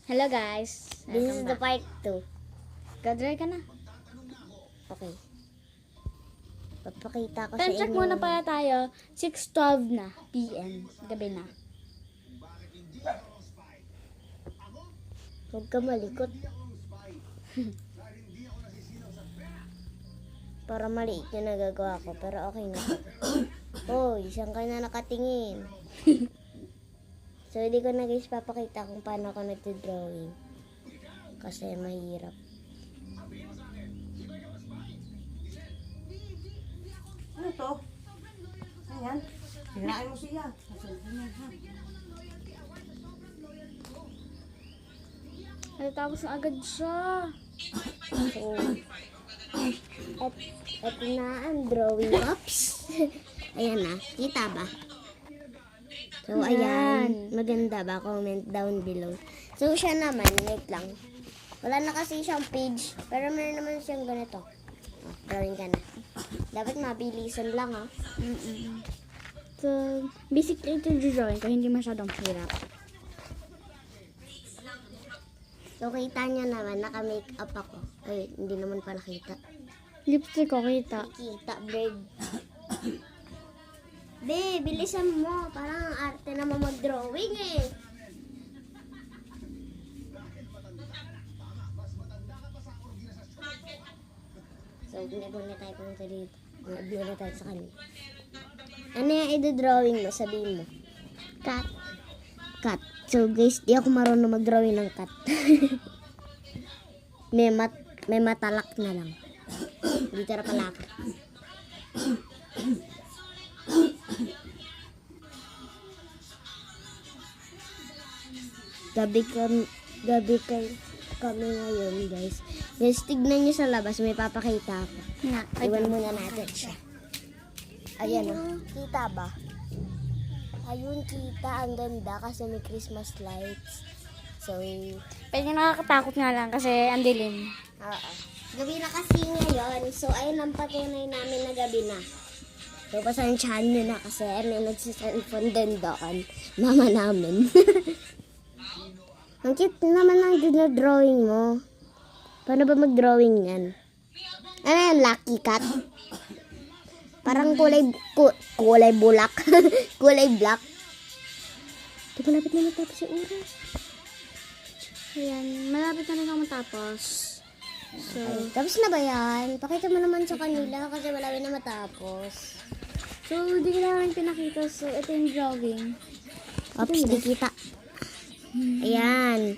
Hello guys. This is the part 2. Gadry ka na. Okay. Papakita ko sa Time inyo. check muna pala tayo. 6:12 na PM. Gabi na. Huwag ka malikot. Para maliit yung nagagawa ko. Pero okay na. Hoy, saan ka na nakatingin? So, hindi ko na guys papakita kung paano ako nagdodrawing. Kasi mahirap. Ano to? Ayan. Hinain mo siya. Natapos na agad siya. So, eto na ang drawing. Oops! Ayan na. Kita ba? So, ayan. Maganda ba? Comment down below. So, siya naman. Wait lang. Wala na kasi siyang page. Pero meron naman siyang ganito. Oh, drawing ka na. Dapat mabilisan lang, ha? So, basically ito yung drawing ko. Hindi masyadong hirap. So, kita niya naman. Naka-make up ako. Ay, hindi naman pala kita. Lipstick ko kita. Kita, bird. Be, bilisan mo. Parang ang arte naman mag-drawing eh. So, muna tayo pumunta dito. Muna tayo sa kanya. Ano yung i-drawing mo? Sabihin mo. Cat. Cat. So, guys, di ako marunong mag-drawing ng cat. may matalak na lang. Dito na pala ako. Gabi kami ngayon, guys. Guys, tignan nyo sa labas. May papakita ako. Na, Iwan muna natin siya. Ayan o. Kita ba? Ayun, kita. Ang ganda kasi may Christmas lights. So, Pwede nakakatakot nga lang kasi ang dilim. oo. Gabi na kasi ngayon. So, ayun ang patunay namin na gabi na. So, pasensyahan nyo na kasi may nagsiselfone din doon. Mama namin. Ang cute naman ang dinodrawing mo. Paano ba mag-drawing yan? Ano yan? Lucky cat? Parang kulay bulak. Kulay black. Di malapit na matapos yung oras. Ayan, malapit na rin ako matapos. So, Ay, tapos na ba yan? Pakita mo naman sa kanila kasi malapit na matapos. hindi ko lang pinakita. So, ito yung drawing. Oops, di kita. Ayan.